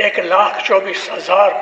1,24,000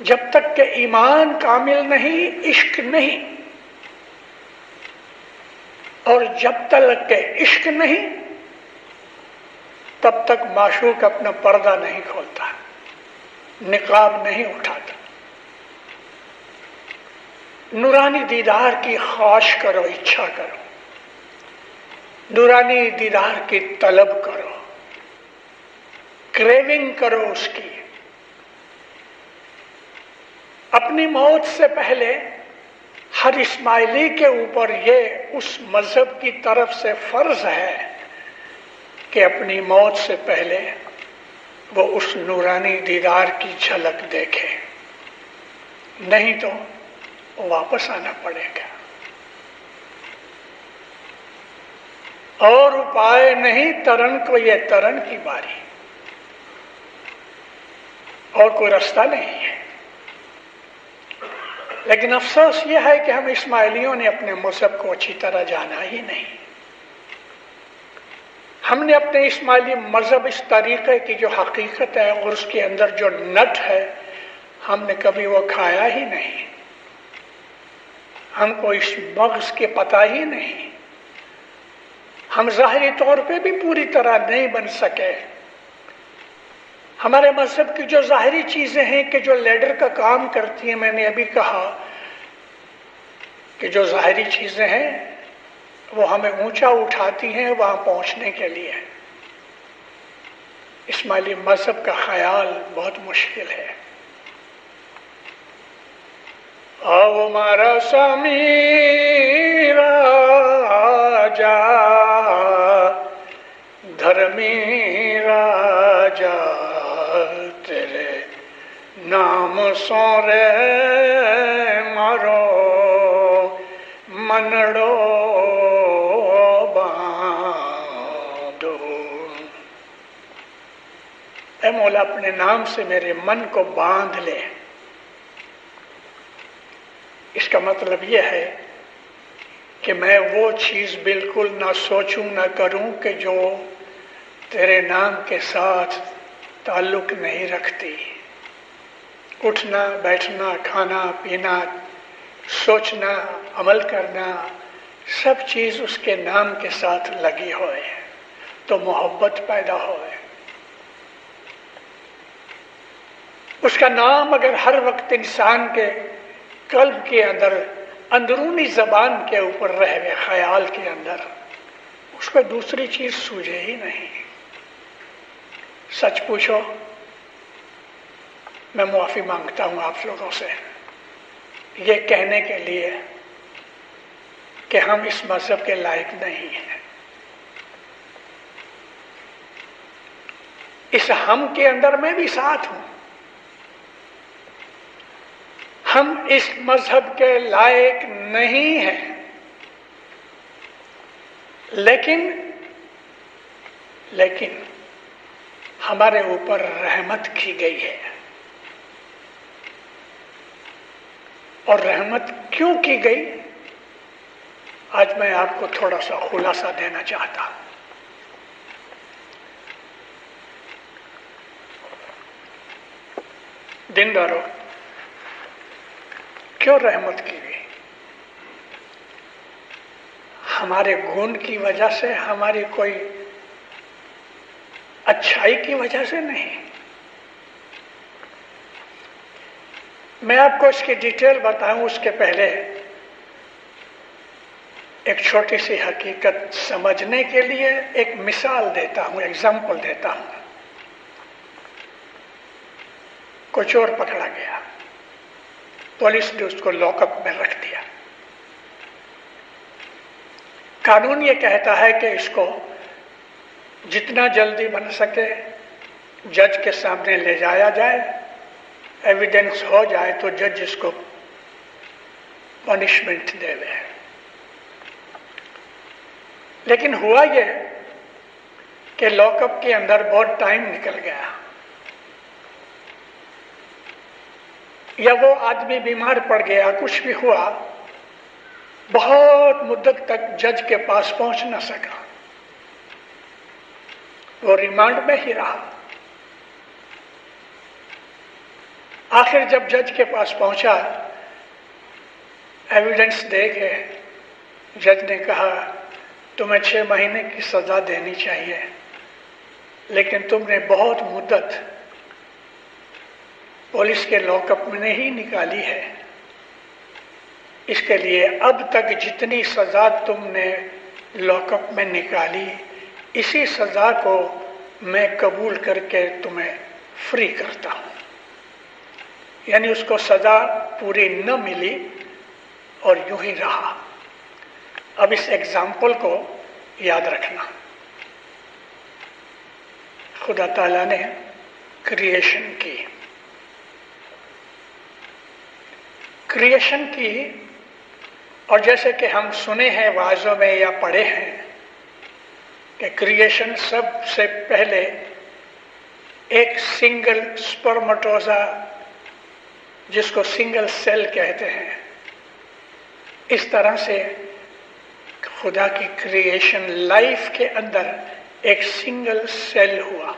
جب تک کہ ایمان کامل نہیں عشق نہیں، اور جب تک کہ عشق نہیں تب تک معشوق اپنا پردہ نہیں کھولتا، نقاب نہیں اٹھاتا۔ نورانی دیدار کی خواہش کرو، اچھا کرو، نورانی دیدار کی طلب کرو، کریونگ کرو اس کی۔ اپنی موت سے پہلے ہر اسماعیلی کے اوپر یہ اس مذہب کی طرف سے فرض ہے کہ اپنی موت سے پہلے وہ اس نورانی دیدار کی جھلک دیکھے، نہیں تو واپس آنا پڑے گا۔ اور اپائے نہیں ترن کو، یہ ترن کی باری، اور کوئی رستہ نہیں ہے۔ لیکن افسوس یہ ہے کہ ہم اسماعیلیوں نے اپنے مذہب کو اچھی طرح جانا ہی نہیں۔ ہم نے اپنے اسماعیلی مذہب، اس طریقے کی جو حقیقت ہے اور اس کے اندر جو نٹ ہے، ہم نے کبھی وہ کھایا ہی نہیں۔ ہم کو اس مغز کے پتہ ہی نہیں۔ ہم ظاہری طور پہ بھی پوری طرح نہیں بن سکے۔ ہمارے مذہب کی جو ظاہری چیزیں ہیں کہ جو لیڈر کا کام کرتی ہیں، میں نے ابھی کہا کہ جو ظاہری چیزیں ہیں وہ ہمیں اونچا اٹھاتی ہیں وہاں پہنچنے کے لیے۔ اسماعیلی مذہب کا خیال بہت مشکل ہے۔ آو مارا سامی راجا، دھرمی راجا، تیرے نام سورے مارو منڑو باندھو۔ اے مولا اپنے نام سے میرے من کو باندھ لے۔ اس کا مطلب یہ ہے کہ میں وہ چیز بالکل نہ سوچوں نہ کروں کہ جو تیرے نام کے ساتھ تعلق نہیں رکھتی۔ اٹھنا بیٹھنا، کھانا پینا، سوچنا، عمل کرنا، سب چیز اس کے نام کے ساتھ لگی ہوئے تو محبت پیدا ہوئے۔ اس کا نام اگر ہر وقت انسان کے قلب کے اندر، اندرونی زبان کے اوپر رہے، خیال کے اندر، اس پہ دوسری چیز سوجے ہی نہیں۔ سچ پوچھو، میں معافی مانگتا ہوں آپ لوگوں سے یہ کہنے کے لیے کہ ہم اس مذہب کے لائق نہیں ہیں۔ اس ہم کے اندر میں بھی ساتھ ہوں۔ ہم اس مذہب کے لائق نہیں ہیں، لیکن ہمارے اوپر رحمت کی گئی ہے۔ اور رحمت کیوں کی گئی؟ آج میں آپ کو تھوڑا سا خلاصہ دینا چاہتا ہوں۔ دینداروں، کیوں رحمت کی گئی؟ ہمارے گن کی وجہ سے، ہماری کوئی اچھائی کی وجہ سے نہیں۔ میں آپ کو اس کی ڈیٹیل بتاؤں اس کے پہلے ایک چھوٹی سی حقیقت سمجھنے کے لیے ایک مثال دیتا ہوں، ایگزامپل دیتا ہوں۔ کوئی چور پکڑا گیا، پولیس نے اس کو لاک اپ میں رکھ دیا۔ قانون یہ کہتا ہے کہ اس کو جتنا جلدی بن سکے جج کے سامنے لے جایا جائے، ایویڈنس ہو جائے تو جج اس کو پنشمنٹ دے دے۔ لیکن ہوا یہ کہ لاک اپ کے اندر بہت ٹائم نکل گیا، یا وہ آدمی بیمار پڑ گیا، کچھ بھی ہوا، بہت مدت تک جج کے پاس پہنچ نہ سکا، وہ ریمانڈ میں ہی رہا۔ آخر جب جج کے پاس پہنچا، ایویڈنس دے کے جج نے کہا تمہیں 6 مہینے کی سزا دینی چاہیے، لیکن تم نے بہت مدت پولیس کے لاک اپ میں نہیں نکالی ہے، اس کے لیے اب تک جتنی سزا تم نے لاک اپ میں نکالی اسی سزا کو میں قبول کر کے تمہیں فری کرتا ہوں۔ یعنی اس کو سزا پوری نہ ملی اور یوں ہی رہا۔ اب اس ایگزامپل کو یاد رکھنا، خدا تعالیٰ نے کریشن کی اور جیسے کہ ہم سنے ہیں وعظوں میں یا پڑھے ہیں کہ کریشن سب سے پہلے ایک سنگل سپرمٹوزا جس کو سنگل سیل کہتے ہیں، اس طرح سے خدا کی کریشن لائف کے اندر ایک سنگل سیل ہوا،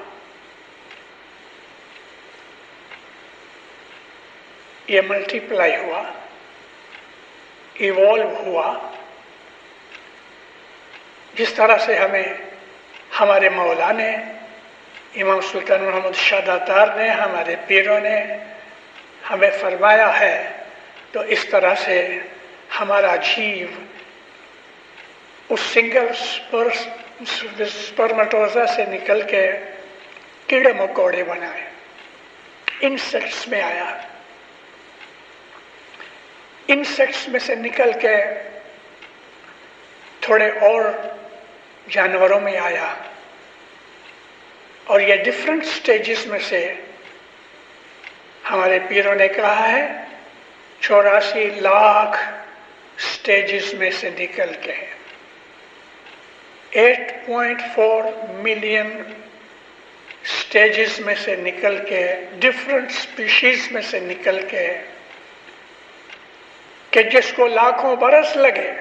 یہ ملٹی پلائی ہوا، ایوالو ہوا، جس طرح سے ہمیں ہمارے مولا نے، امام سلطان محمد شاہ داتار نے، ہمارے پیروں نے ہمیں فرمایا ہے، تو اس طرح سے ہمارا جیو اس سنگل سپرمٹوزا سے نکل کے کیڑے مکوڑے بنائے، انسیکٹس میں آیا، انسیکٹس میں سے نکل کے تھوڑے اور جانوروں میں آیا، اور یہ ڈفرینٹ سٹیجز میں سے ہمارے پیروں نے کہا ہے 84 لاکھ سٹیجز میں سے نکل کے 8.4 ملین سٹیجز میں سے نکل کے ڈفرینٹ سپیشیز میں سے نکل کے کہ جس کو لاکھوں برس لگے،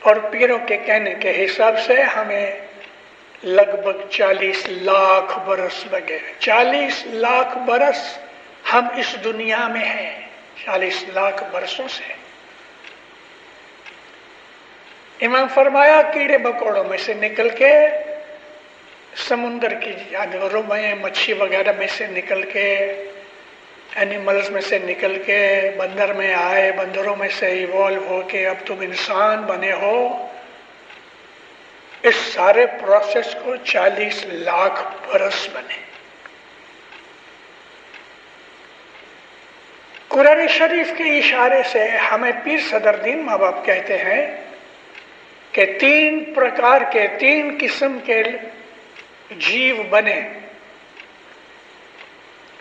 اور پیروں کے کہنے کے حساب سے ہمیں لگ بھگ 40 لاکھ برس لگے۔ 40 لاکھ برس ہم اس دنیا میں ہیں، 40 لاکھ برسوں سے۔ امام فرمایا کیڑے مکوڑوں میں سے نکل کے، سمندر کی جانوروں میں، مچھی وغیرہ میں سے نکل کے، اینیملز میں سے نکل کے بندر میں آئے، بندروں میں سے ایوالو ہو کے اب تم انسان بنے ہو، اس سارے پروسیس کو 40 لاکھ برس بنے۔ قرآن شریف کے اشارے سے ہمیں پیر صدر دین ماں باپ کہتے ہیں کہ 3 پرکار کے، 3 قسم کے جیو بنے،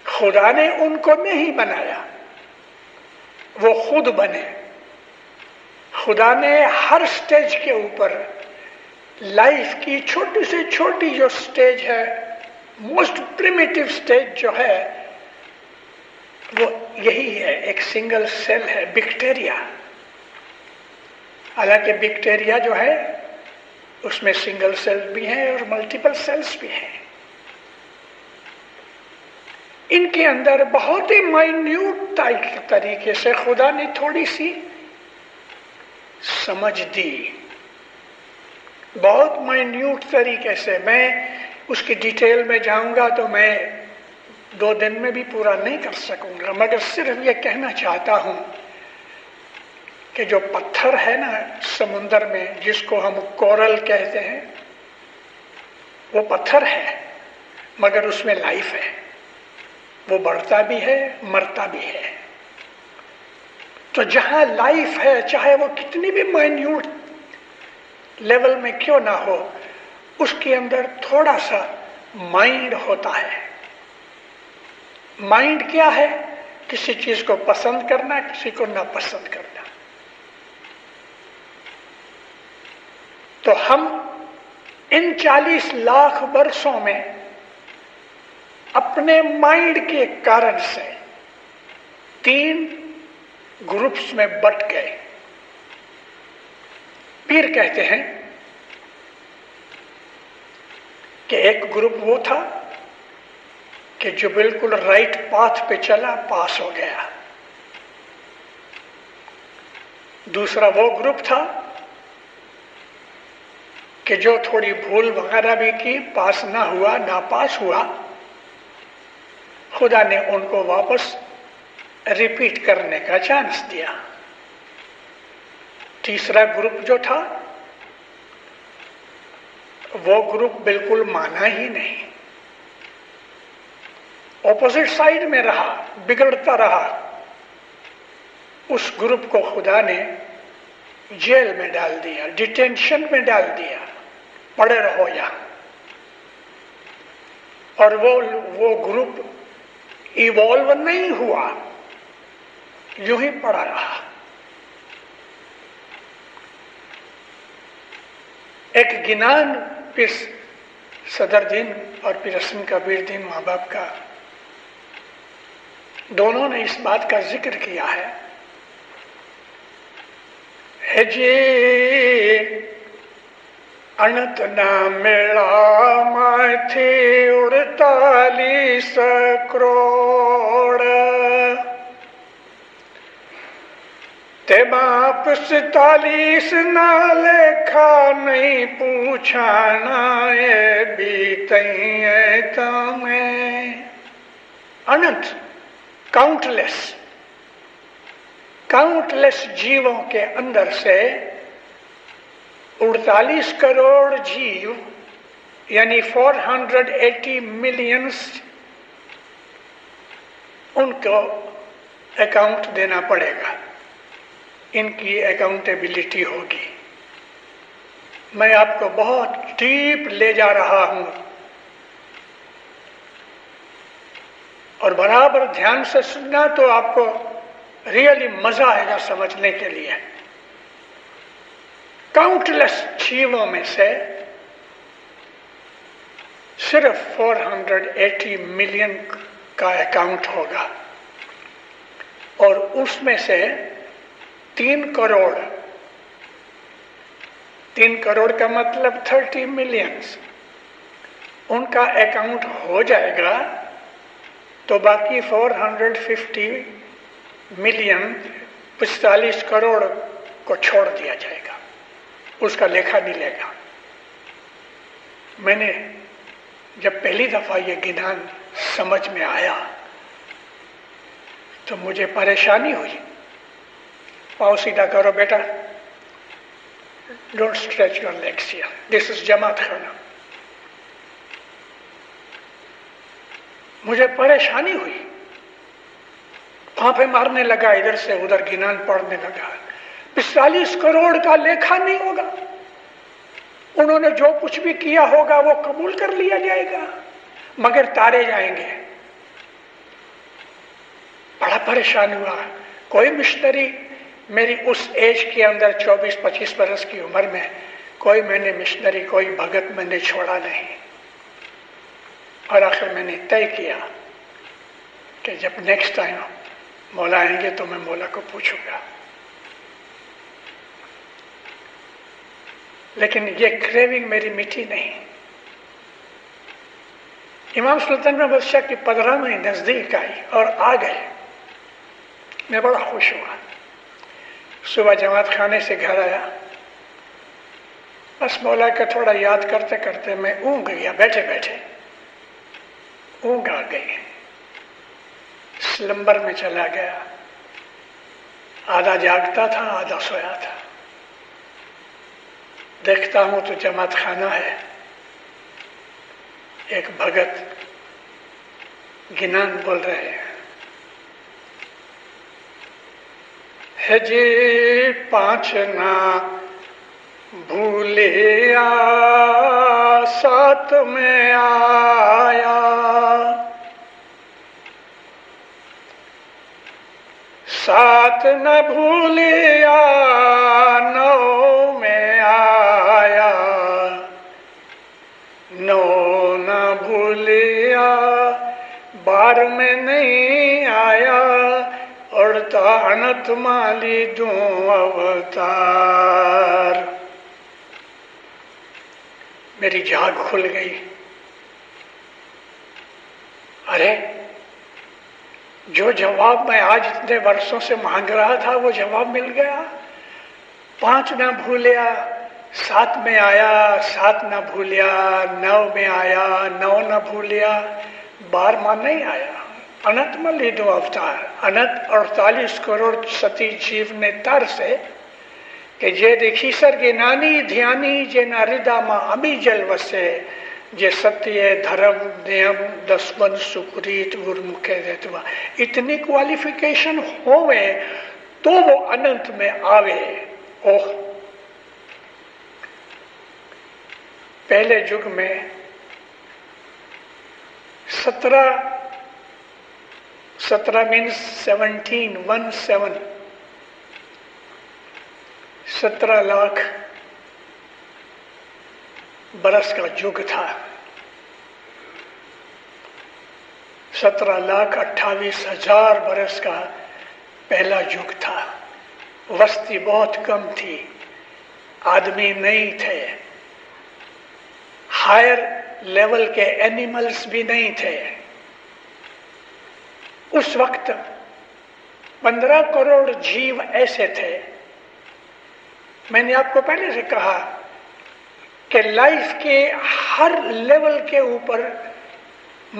خدا نے ان کو نہیں بنایا، وہ خود بنے۔ خدا نے ہر سٹیج کے اوپر لائف کی چھوٹی سے چھوٹی جو سٹیج ہے، موسٹ پریمیٹیو سٹیج جو ہے، وہ یہی ہے، ایک سنگل سیل ہے، بیکٹیریا۔ حالانکہ بیکٹیریا جو ہے اس میں سنگل سیل بھی ہیں اور ملٹیپل سیلز بھی ہیں۔ ان کے اندر بہت ہی مائنیوٹ طریقے سے خدا نے تھوڑی سی سمجھ دی، بہت مائنیوٹ طریقے سے۔ میں اس کی ڈیٹیل میں جاؤں گا تو میں 2 دن میں بھی پورا نہیں کر سکوں گا، مگر صرف یہ کہنا چاہتا ہوں کہ جو پتھر ہے نا سمندر میں، جس کو ہم کورل کہتے ہیں، وہ پتھر ہے مگر اس میں لائف ہے، وہ بڑھتا بھی ہے، مرتا بھی ہے۔ تو جہاں لائف ہے، چاہے وہ کتنی بھی مائنیوٹ لیول میں کیوں نہ ہو، اس کے اندر تھوڑا سا مائنڈ ہوتا ہے۔ مائنڈ کیا ہے؟ کسی چیز کو پسند کرنا، کسی کو ناپسند کرنا۔ تو ہم ان 40 لاکھ برسوں میں اپنے مائنڈ کے کارن سے 3 گروپس میں بٹ گئے۔ پیر کہتے ہیں کہ ایک گروپ وہ تھا کہ جو بالکل رائٹ پاتھ پہ چلا پاس ہو گیا. دوسرا وہ گروپ تھا کہ جو تھوڑی بھول وغیرہ بھی کی، پاس نہ ہوا، ناپاس ہوا، خدا نے ان کو واپس ریپیٹ کرنے کا چانس دیا. تیسرا گروپ جو تھا وہ گروپ بالکل مانا ہی نہیں، اپوزٹ سائڈ میں رہا، بگڑتا رہا. اس گروپ کو خدا نے جیل میں ڈال دیا، ڈیٹینشن میں ڈال دیا، پڑے رہو یہاں. اور وہ گروپ ایوالو نہیں ہوا، یوں ہی پڑا رہا. ایک گنان پھر صدر دین اور پھر حسن کبیر دین ماں باپ کا، دونوں نے اس بات کا ذکر کیا ہے جی انت نہ ملا میں تھی 48 کروڑ تے باپ 47 نہ لکھا نہیں پوچھانا یہ بھی تئیں تمہیں. انت کاؤنٹلیس جیووں کے اندر سے 48 کروڑ جیو یعنی 480 ملینز ان کو اکاؤنٹ دینا پڑے گا، ان کی اکاؤنٹیبلٹی ہوگی. میں آپ کو بہت ڈیپ لے جا رہا ہوں اور برابر دھیان سے سننا تو آپ کو ریئلی مزہ آئے گا سمجھنے کے لیے. کاؤنٹلیس جیووں میں سے صرف 480 ملین کا اکاؤنٹ ہوگا اور اس میں سے 3 کروڑ کا مطلب 30 ملینز ان کا اکاؤنٹ ہو جائے گا تو باقی 450 ملین 45 کروڑ کو چھوڑ دیا جائے گا، اس کا لیکھا نہیں لے گا. میں نے جب پہلی دفعہ یہ گنان سمجھ میں آیا تو مجھے پریشانی ہوئی. پاؤں سیدھا کرو بیٹا، don't stretch your legs here, this is جماعت خانہ. مجھے پریشانی ہوئی، پھانپے مارنے لگا، ادھر سے ادھر گنان پڑھنے لگا. 45 کروڑ کا لیکھا نہیں ہوگا، انہوں نے جو کچھ بھی کیا ہوگا وہ قبول کر لیا جائے گا مگر تارے جائیں گے. بڑا پریشان ہوا. کوئی مشنری میری اس ایج کے اندر 24-25 برس کی عمر میں کوئی میں نے مشنری کوئی بھگت میں نے چھوڑا نہیں. اور آخر میں نے طے کیا کہ جب نیکسٹ ٹائم مولا آئیں گے تو میں مولا کو پوچھوں گا. لیکن یہ کریونگ میری مٹی نہیں. امام سلطان احمد شاہ کی 15ویں نزدیک آئی اور آ گئے. میں بڑا خوش ہوا. صبح جماعت خانے سے گھر آیا، بس مولا کا تھوڑا یاد کرتے کرتے میں اونگ گیا. بیٹھے بیٹھے اونگ آ گئی، سلمبر میں چلا گیا. آدھا جاگتا تھا آدھا سویا تھا. دیکھتا ہوں تو جماعت خانہ ہے. ایک بھگت گنان بول رہے ہیں، ہے جی 5 نہ بھولیا 7 میں آیا، 7 نہ بھولیا 9 میں آیا، 9 نہ بھولیا 12 میں نہیں آیا، اڑتا انت مالی دوں اوتار. میری جاگ کھل گئی. ارے جو جواب میں آج اتنے برسوں سے مانگ رہا تھا وہ جواب مل گیا. 5 نہ بھولیا 7 میں آیا، 7 نہ بھولیا 9 میں آیا، 9 نہ بھولیا 12 نہیں آیا. انت ملیدو اوتار انت 48 کروڑ ستی جیو نے تر سے کہ جے دیکھی سر کے نانی دھیانی جے نہ ہردا ماں امی جل وسے جے ستیہ دھرم نیم دسون سکریت گرمکھے دیتوا. اتنی کوالیفیکیشن ہوئے تو وہ انت میں آوے. اوہ پہلے یگ میں 17 مینس 17 لاکھ برس کا یگ تھا. 17,28,000 برس کا پہلا یگ تھا. وسطی بہت کم تھی، آدمی نہیں تھے، ہائر لیول کے اینیملز بھی نہیں تھے. اس وقت 15 کروڑ جیو ایسے تھے. میں نے آپ کو پہلے سے کہا کہ لائف کے ہر لیول کے اوپر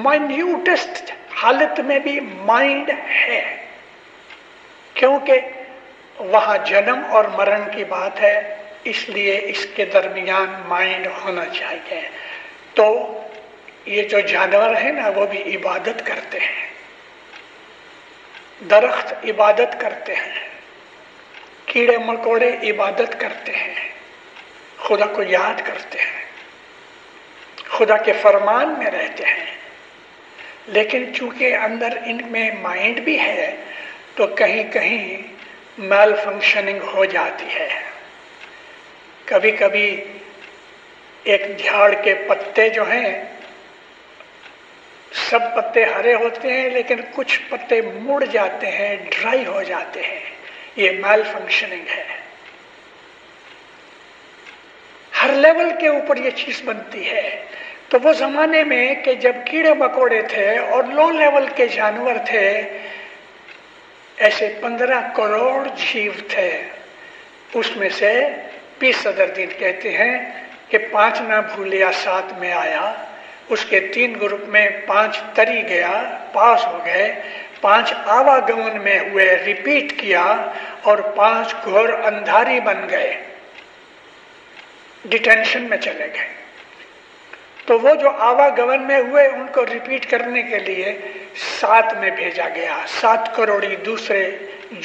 مائنیوٹسٹ حالت میں بھی مائنڈ ہے، کیونکہ وہاں جنم اور مرن کی بات ہے، اس لیے اس کے درمیان مائنڈ ہونا چاہیے. تو یہ جو جانور ہیں نا وہ بھی عبادت کرتے ہیں، درخت عبادت کرتے ہیں، کیڑے مکوڑے عبادت کرتے ہیں، خدا کو یاد کرتے ہیں، خدا کے فرمان میں رہتے ہیں. لیکن چونکہ اندر ان میں مائنڈ بھی ہے تو کہیں کہیں میل فنکشننگ ہو جاتی ہے. کبھی کبھی ایک جھاڑ کے پتے جو ہیں سب پتے ہرے ہوتے ہیں لیکن کچھ پتے مڑ جاتے ہیں، ڈرائی ہو جاتے ہیں. یہ میل فنکشننگ ہے. ہر لیول کے اوپر یہ چیز بنتی ہے. تو وہ زمانے میں کہ جب کیڑے مکوڑے تھے اور لو لیول کے جانور تھے، ایسے 15 کروڑ جیو تھے. اس میں سے پی صدر دین کہتے ہیں کہ 5 نہ بھولیا 7 میں آیا. اس کے 3 گروپ میں 5 تری گیا، پاس ہو گئے، 5 آواگمن میں ہوئے، ریپیٹ کیا، اور 5 گھور اندھاری بن گئے، ڈیٹینشن میں چلے گئے. تو وہ جو آواگمن میں ہوئے ان کو ریپیٹ کرنے کے لیے 7 میں بھیجا گیا. 7 کروڑی دوسرے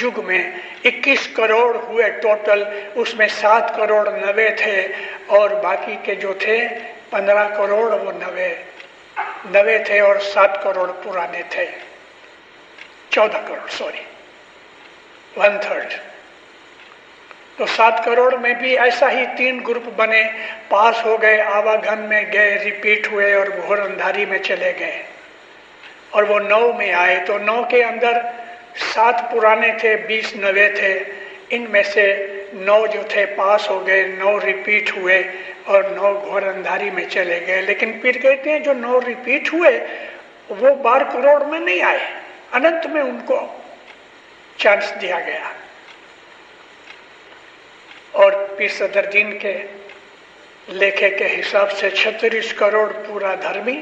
یگ میں 21 کروڑ ہوئے ٹوٹل. اس میں 7 کروڑ 90 تھے اور باقی کے جو تھے 15 کروڑ وہ 90 تھے اور 7 کروڑ پرانے تھے. 14 کروڑ سوری 1/3. تو 7 کروڑ میں بھی ایسا ہی 3 گروپ بنے، پاس ہو گئے، آواگمن میں گئے، ریپیٹ ہوئے اور گھور اندھاری میں چلے گئے. اور وہ 9 میں آئے تو 9 کے اندر 7 پرانے تھے، 20 نوے تھے. ان میں سے 9 جو تھے پاس ہو گئے، 9 ریپیٹ ہوئے اور 9 گھور اندھاری میں چلے گئے. لیکن پھر کہتے ہیں جو 9 ریپیٹ ہوئے وہ 12 کروڑ میں نہیں آئے، انت میں ان کو چانس دیا گیا. اور پیر صدر دین کے لیکھے کے حساب سے 36 کروڑ پورا دھرمی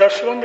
10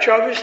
24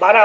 12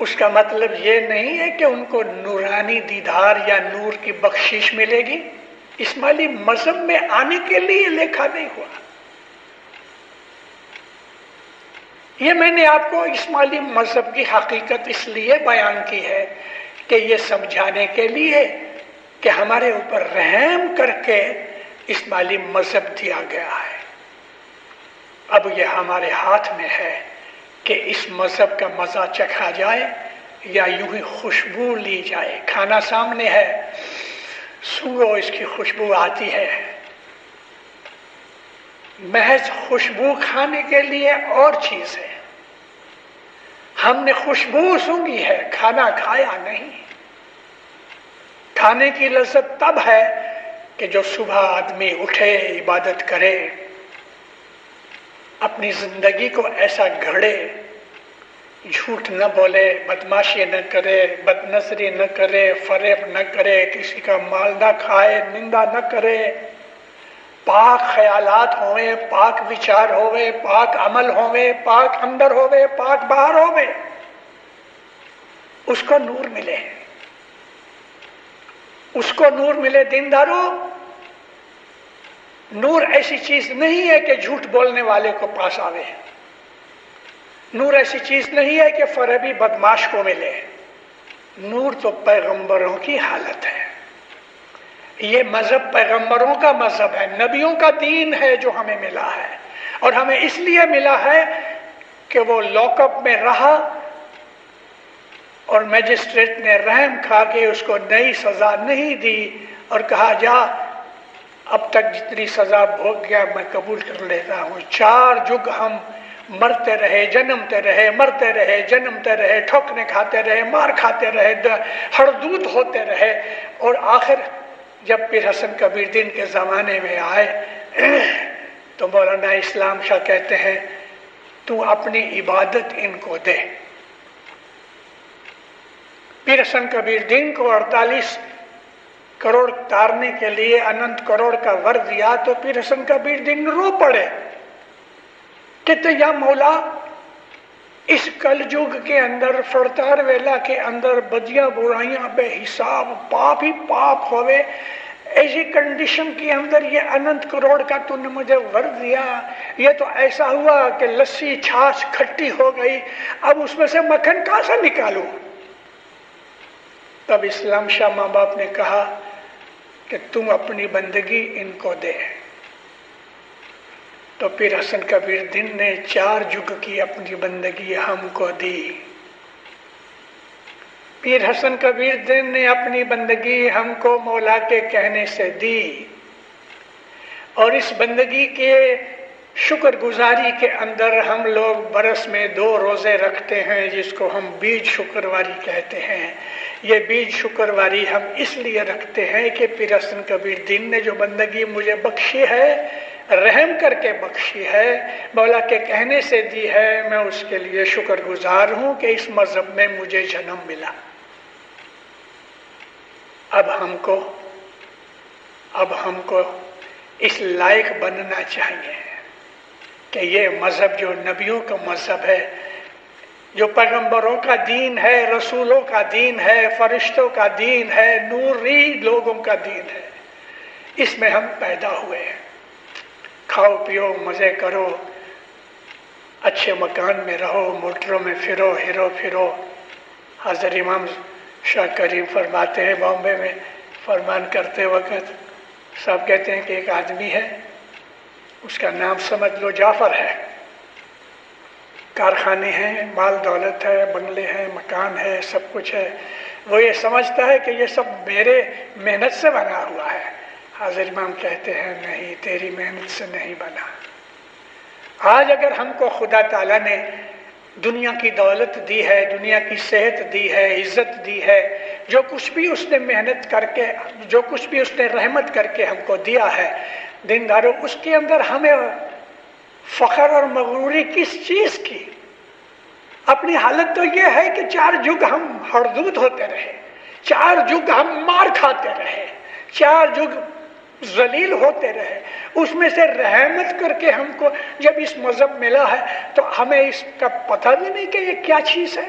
اس کا مطلب یہ نہیں ہے کہ ان کو نورانی دیدار یا نور کی بخشش ملے گی. اسماعیلی مذہب میں آنے کے لیے لکھا نہیں ہوا. یہ میں نے آپ کو اسماعیلی مذہب کی حقیقت اس لیے بیان کی ہے کہ یہ سمجھانے کے لیے کہ ہمارے اوپر رحم کر کے اسماعیلی مذہب دیا گیا ہے. اب یہ ہمارے ہاتھ میں ہے کہ اس مذہب کا مزہ چکھا جائے یا یوں ہی خوشبو لی جائے. کھانا سامنے ہے، سونگھو اس کی خوشبو آتی ہے. محض خوشبو کھانے کے لیے اور چیز ہے. ہم نے خوشبو سونگھی ہے، کھانا کھایا نہیں. کھانے کی لذت تب ہے کہ جو صبح آدمی اٹھے، عبادت کرے، اپنی زندگی کو ایسا گھڑے، جھوٹ نہ بولے، بدماشی نہ کرے، بد نظری نہ کرے، فریب نہ کرے، کسی کا مال نہ کھائے، نندا نہ کرے، پاک خیالات ہوئے، پاک وچار ہوئے، پاک عمل ہوئے، پاک اندر ہوئے، پاک باہر ہوئے، اس کو نور ملے. اس کو نور ملے. دیندارو، نور ایسی چیز نہیں ہے کہ جھوٹ بولنے والے کو پاس آوے. نور ایسی چیز نہیں ہے کہ فریبی بدماش کو ملے. نور تو پیغمبروں کی حالت ہے. یہ مذہب پیغمبروں کا مذہب ہے، نبیوں کا دین ہے جو ہمیں ملا ہے. اور ہمیں اس لیے ملا ہے کہ وہ لاک اپ میں رہا اور میجسٹریٹ نے رحم کھا کے اس کو نئی سزا نہیں دی اور کہا جا اب تک جتنی سزا بھوگ گیا میں قبول کر لیتا ہوں. 4 جگ ہم مرتے رہے، جنمتے رہے، مرتے رہے، جنمتے رہے، ٹھوکریں کھاتے رہے، مار کھاتے رہے، ہردود ہوتے رہے، اور آخر جب پیر حسن کبیر دین کے زمانے میں آئے تو مولانا اسلام شاہ کہتے ہیں تو اپنی عبادت ان کو دے. پیر حسن کبیر دین کو 48 کروڑ تارنے کے لیے اننت کروڑ کا ور دیا تو پیر حسن کبیر دین رو پڑے. کہتے یا مولا، اس کل جگ کے اندر، فرتار ویلا کے اندر بدیاں برائیاں بے حساب، پاپ ہی پاپ ہوئے، ایسی کنڈیشن کے اندر یہ اننت کروڑ کا تو نے مجھے ور دیا. یہ تو ایسا ہوا کہ لسی چھاچھ کھٹی ہو گئی، اب اس میں سے مکھن کہاں سے نکالوں؟ تب اسلام شاہ ماں باپ نے کہا کہ تم اپنی بندگی ان کو دے. تو پیر حسن کبیر دین نے 4 جگ کی اپنی بندگی ہم کو دی. پیر حسن کبیر دین نے اپنی بندگی ہم کو مولا کے کہنے سے دی، اور اس بندگی کے شکر گزاری کے اندر ہم لوگ برس میں 2 روزے رکھتے ہیں جس کو ہم بیج شکرواری کہتے ہیں. یہ بیج شکرواری ہم اس لیے رکھتے ہیں کہ پیر حسن کبیر دین نے جو بندگی مجھے بخشی ہے، رحم کر کے بخشی ہے، مولا کے کہنے سے دی ہے، میں اس کے لیے شکر گزار ہوں کہ اس مذہب میں مجھے جنم ملا. اب ہم کو اس لائق بننا چاہیے کہ یہ مذہب جو نبیوں کا مذہب ہے، جو پیغمبروں کا دین ہے، رسولوں کا دین ہے، فرشتوں کا دین ہے، نوری لوگوں کا دین ہے، اس میں ہم پیدا ہوئے ہیں. کھاؤ پیو، مزے کرو، اچھے مکان میں رہو، موٹروں میں پھرو، ہیرو پھرو. حضرت امام شاہ کریم فرماتے ہیں بامبے میں فرمان کرتے وقت، صاحب کہتے ہیں کہ ایک آدمی ہے، اس کا نام سمجھ لو جعفر ہے، کارخانے ہیں، مال دولت ہے، بنگلے ہیں، مکان ہے، سب کچھ ہے. وہ یہ سمجھتا ہے کہ یہ سب میرے محنت سے بنا ہوا ہے. حضرت امام کہتے ہیں نہیں، تیری محنت سے نہیں بنا. آج اگر ہم کو خدا تعالیٰ نے دنیا کی دولت دی ہے، دنیا کی صحت دی ہے، عزت دی ہے، جو کچھ بھی اس نے محنت کر کے، جو کچھ بھی اس نے رحمت کر کے ہم کو دیا ہے، دینداروں، اس کے اندر ہمیں فخر اور مغروری کس چیز کی؟ اپنی حالت تو یہ ہے کہ 4 جگ ہم ہردود ہوتے رہے، 4 جگ ہم مار کھاتے رہے، 4 جگ ذلیل ہوتے رہے. اس میں سے رحمت کر کے ہم کو جب اس مذہب ملا ہے تو ہمیں اس کا پتہ بھی نہیں کہ یہ کیا چیز ہے.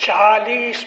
40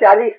40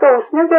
تو اس نے جو